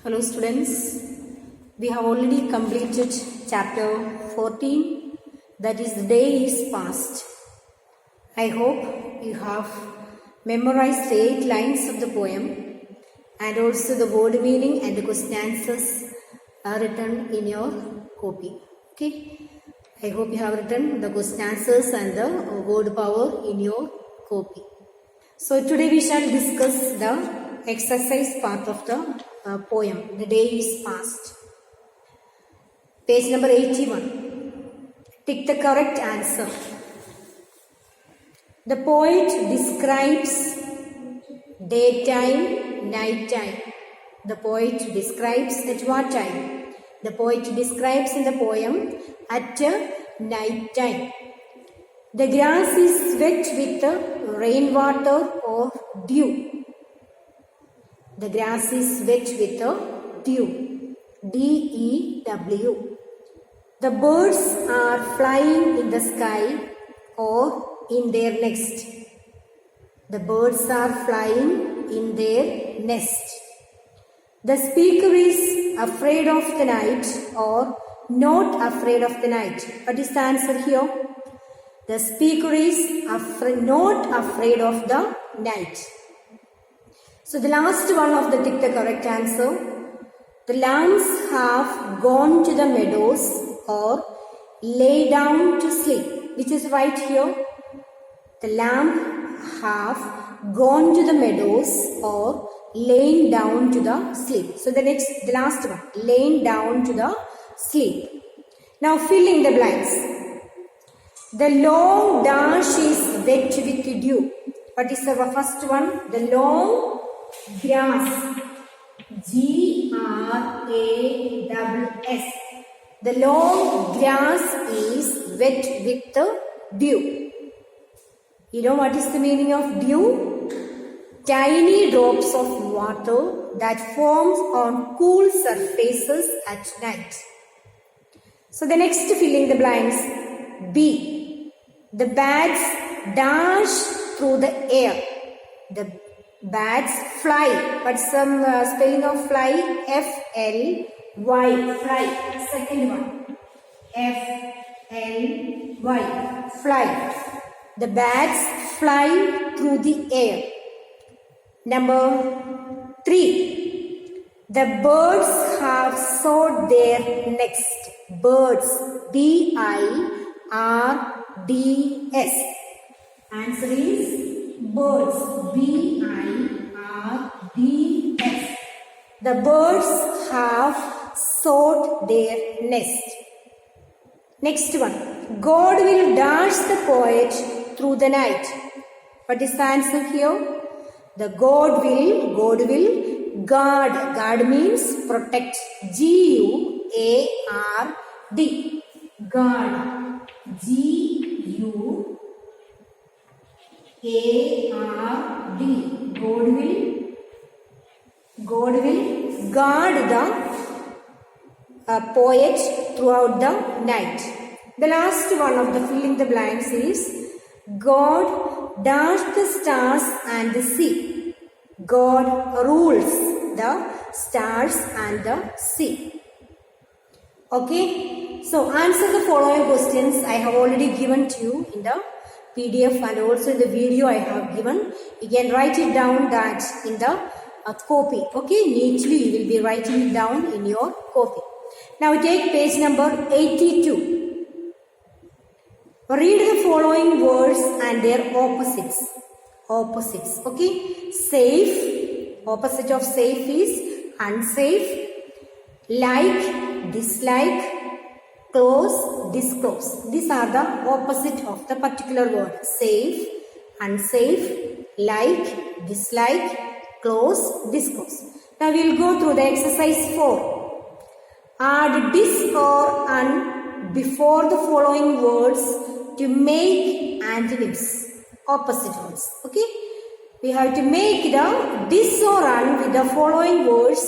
Hello students, we have already completed chapter 14, that is the day is past. I hope you have memorized the 8 lines of the poem and also the word meaning and the question answers are written in your copy. Okay, I hope you have written the question answers and the word power in your copy. So today we shall discuss the exercise part of the poem, The Day is Past. Page number 81. Tick the correct answer. The poet describes daytime, nighttime. The poet describes at what time? The poet describes in the poem at night time. The grass is wet with rainwater or dew. The grass is wet with dew. D-E-W. The birds are flying in the sky or in their nest. The birds are flying in their nest. The speaker is afraid of the night or not afraid of the night. What is the answer here? The speaker is not afraid of the night. So the last one of the tick the correct answer. The lambs have gone to the meadows or lay down to sleep. Which is right here. The lamb have gone to the meadows or lain down to the sleep. So the last one, lain down to the sleep. Now fill in the blanks. The long dash is wet with dew. What is the first one? The long grass. G-R-A-S-S. The long grass is wet with dew. You know what is the meaning of dew? Tiny drops of water that forms on cool surfaces at night. So the next filling the blanks. B. The bats dash through the air. The bats fly. What's some spelling of fly? F-L-Y. Fly. Second one. F-L-Y. Fly. The bats fly through the air. Number 3. The birds have sowed their nest. Birds. B-I-R-D-S. Answer is birds. B-I-R-D-S. The birds have sowed their nest. Next one. God will dash the poet through the night. What is the answer here? The God will guard. Guard means protect. G-U-A-R-D. Guard. G-U-A-R-D. God will guard the poet throughout the night. The last one of the filling the blanks is God dashed the stars and the sea. God rules the stars and the sea. Okay, so answer the following questions I have already given to you in the PDF and also in the video I have given. You can write it down that in the copy. Okay, neatly you will be writing it down in your copy. Now take page number 82. Read the following words and their opposites. Opposites. Okay. Safe. Opposite of safe is unsafe. Like, dislike, close, disclose. These are the opposite of the particular word. Safe, unsafe, like, dislike, close, disclose. Now we will go through the exercise 4. Add dis or un before the following words to make antonyms, opposite words. Okay, we have to make the dis or un with the following words,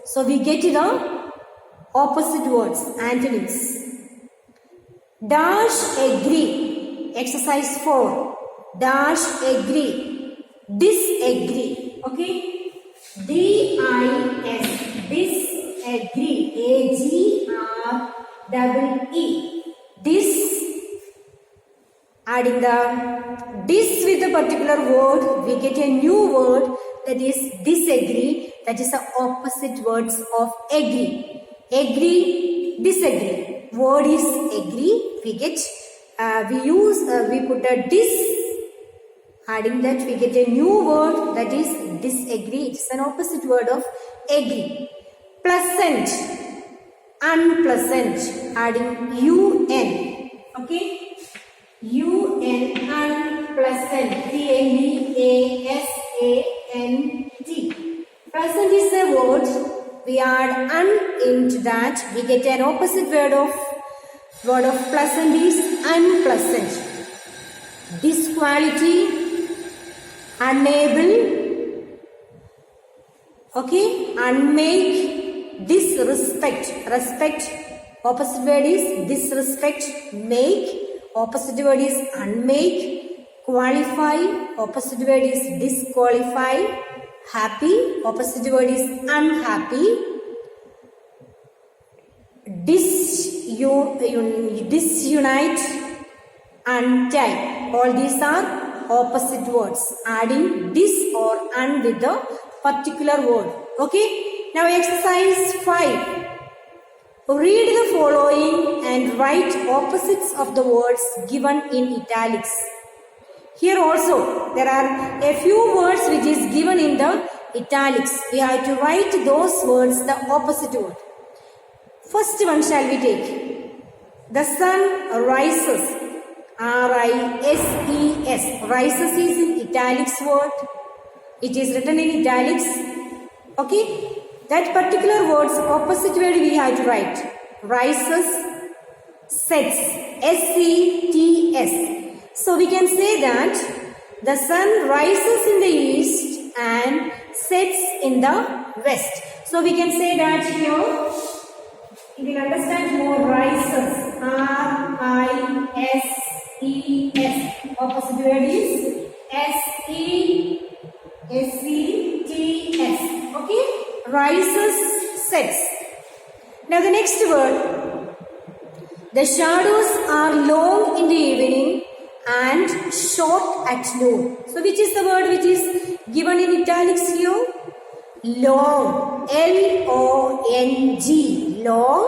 so we get the opposite words, antonyms. Dash agree. Exercise 4. Dash agree. Disagree. Okay. D-I-S. Dis double E. This, adding the this with a particular word, we get a new word, that is disagree. That is the opposite words of agree. Agree, disagree. Word is agree. We get we put a dis. Adding that, we get a new word, that is disagree. It's an opposite word of agree. Pleasant, unpleasant. Adding un. Okay. Un, unpleasant. Pleasant. Pleasant is the word. We add un into that. We get an opposite word of pleasant is unpleasant. Disquality, unable. Okay. Unmake, disrespect. Respect, opposite word is disrespect. Make, opposite word is unmake. Qualify, opposite word is disqualify. Happy, opposite word is unhappy. Disunite, untie. All these are opposite words. Adding dis or un with the particular word. Okay. Now exercise 5. Read the following and write opposites of the words given in italics. Here also there are a few words which is given in the italics. We have to write those words, the opposite word. First one shall we take? The sun rises. R-I-S-E-S. Rises is in italics word. It is written in italics. Okay. That particular word's opposite word we have to write. Rises, sets. S-E-T-S. So we can say that the sun rises in the east and sets in the west. So we can say that here, you will understand more. Rises, R-I-S-E-S. Opposite word is S-E-T-S. Okay? Rises, sets. Now the next word. The shadows are long in the evening and short at noon. So which is the word which is given in italics here? Long. L-O-N-G. Long.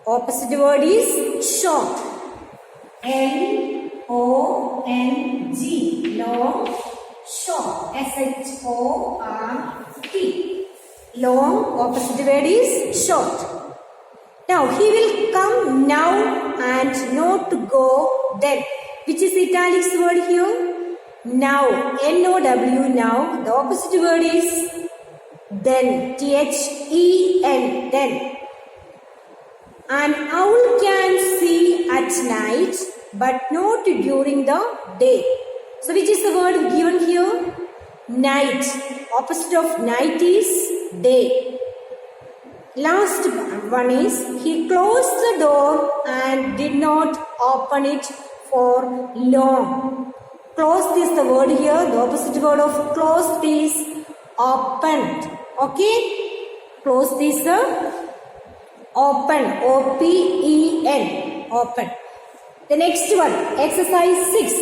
Opposite word is short. L-O-N-G. Long. Short. S-H-O-R-T. Long. Opposite word is short. Now he will come now and not go then. Which is italics word here? Now. N-O-W, now. The opposite word is then. T-H-E-N, then. An owl can see at night but not during the day. So which is the word given here? Night. Opposite of night is day. Last one is, he closed the door and did not open it for long. Closed is the word here. The opposite word of closed is opened. Okay? Closed is the open. O-P-E-N. Open. The next one, exercise 6.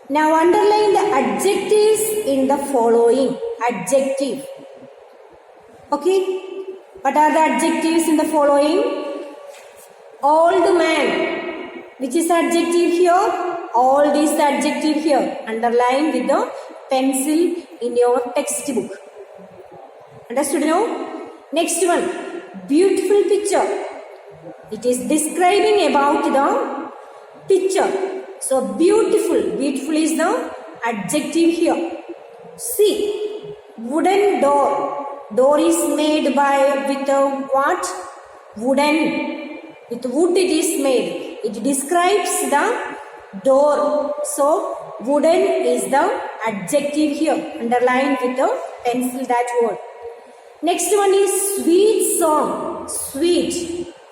Now underline the adjectives in the following. Adjective. Okay? What are the adjectives in the following? Old man. Which is the adjective here? Old is the adjective here. Underline with the pencil in your textbook. Understood now? Next one. Beautiful picture. It is describing about the picture. So beautiful. Beautiful is the adjective here. See. Wooden door. Door is made with what? Wooden. With wood it is made. It describes the door. So wooden is the adjective here. Underline with the pencil that word. Next one is sweet song. Sweet.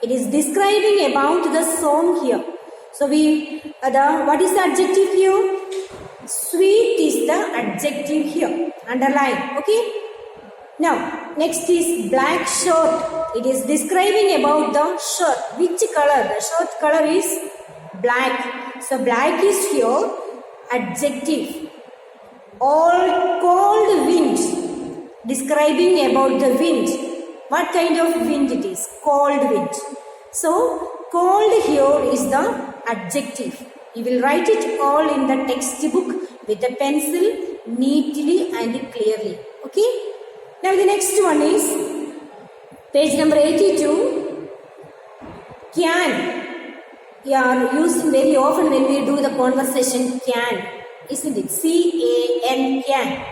It is describing about the song here. So what is the adjective here? Sweet is the adjective here. Underline. Okay. Now, next is black shirt. It is describing about the shirt. Which color? The shirt color is black. So, black is here adjective. All cold wind. Describing about the wind. What kind of wind it is? Cold wind. So, cold here is the adjective. You will write it all in the textbook with a pencil neatly and clearly. Okay? Now the next one is page number 82. Can. We are using very often when we do the conversation can. Isn't it? C-A-N, can.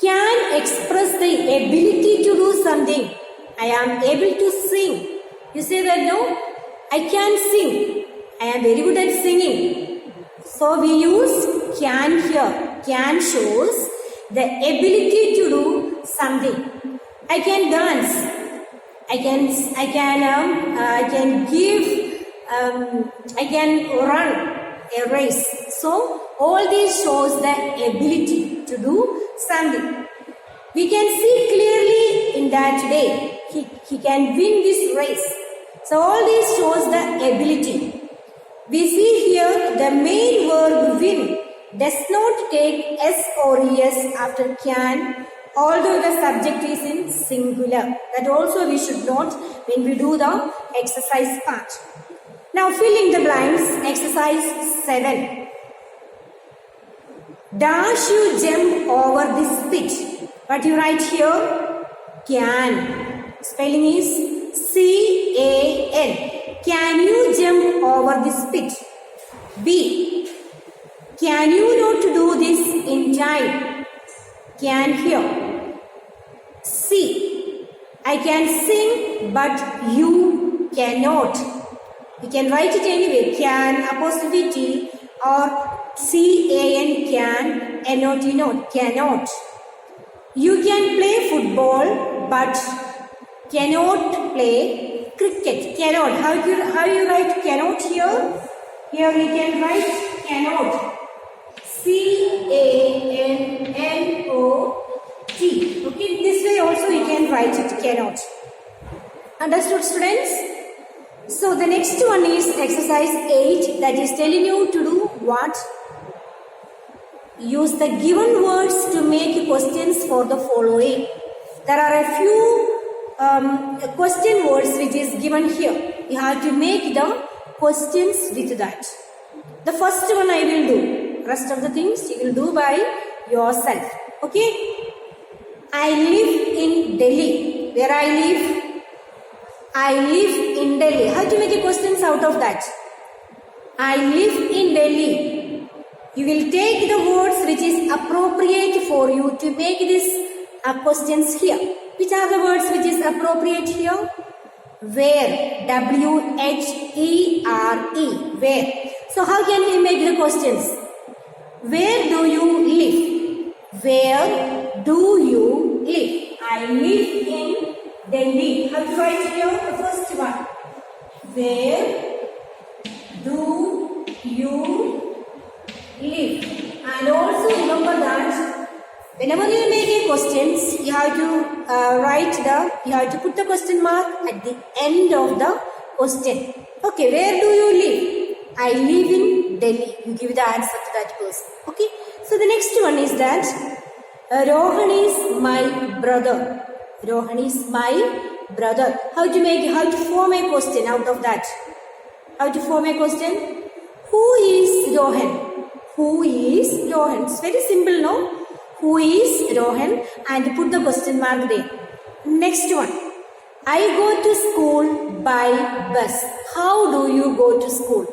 Can express the ability to do something. I am able to sing. You say that no? I can sing. I am very good at singing. So we use can here. Can shows the ability to do something. I can dance. I can run a race. So all these shows the ability to do something. We can see clearly in that day he can win this race. So all these shows the ability. We see here the main verb win does not take S or ES after can, although the subject is in singular. That also we should note when we do the exercise part. Now fill in the blanks, exercise 7. Dash you jump over this pit. What you write here? Can. Spelling is C-A-N. Can you jump over this pit? B. Can you not do this in time? Can here. C. I can sing but you cannot. You can write it anyway. Can, apostrophe T or C-A-N, can, N-O-T, not, cannot. You can play football but cannot play cricket. Cannot. How you write cannot here? Here we can write cannot. C-A-N-N-O-T. Okay, this way also we can write it cannot. Understood, students? So the next one is exercise 8, that is telling you to do what? Use the given words to make questions for the following. There are a few question words which is given here. You have to make the questions with that. The first one I will do. Rest of the things you will do by yourself. Okay? I live in Delhi. Where I live? I live in Delhi. How to make a questions out of that? I live in Delhi. You will take the words which is appropriate for you to make these questions here. Which are the words which is appropriate here? Where. W-H-E-R-E. Where. So how can we make the questions? Where do you live? Where do you live? I live in Delhi. How to write here? The first one. Where do you live? And also remember that whenever you make a questions, you have to you have to put the question mark at the end of the question. Okay, where do you live? I live in Delhi. You give the answer to that person. Okay. So the next one is that Rohan is my brother. Rohan is my brother. How to form a question out of that? How to form a question? Who is Rohan? Who is Rohan? It's very simple, no? Who is Rohan? And put the question mark there. Next one. I go to school by bus. How do you go to school?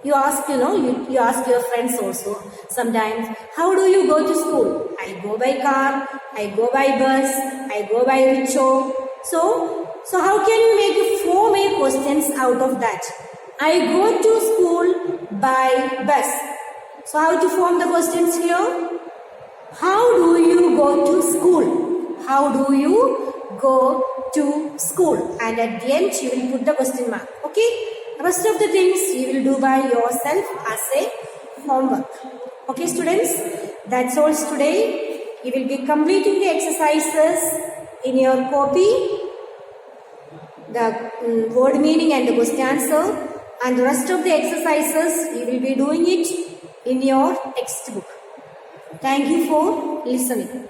You ask, you ask your friends also sometimes. How do you go to school? I go by car, I go by bus, I go by rickshaw. So how can you form a questions out of that? I go to school by bus. So how to form the questions here? How do you go to school? How do you go to school? And at the end you will put the question mark. Okay? Rest of the things you will do by yourself as a homework. Okay, students? That's all today. You will be completing the exercises in your copy the word meaning and the question answer, and the rest of the exercises you will be doing it in your textbook. Thank you for listening.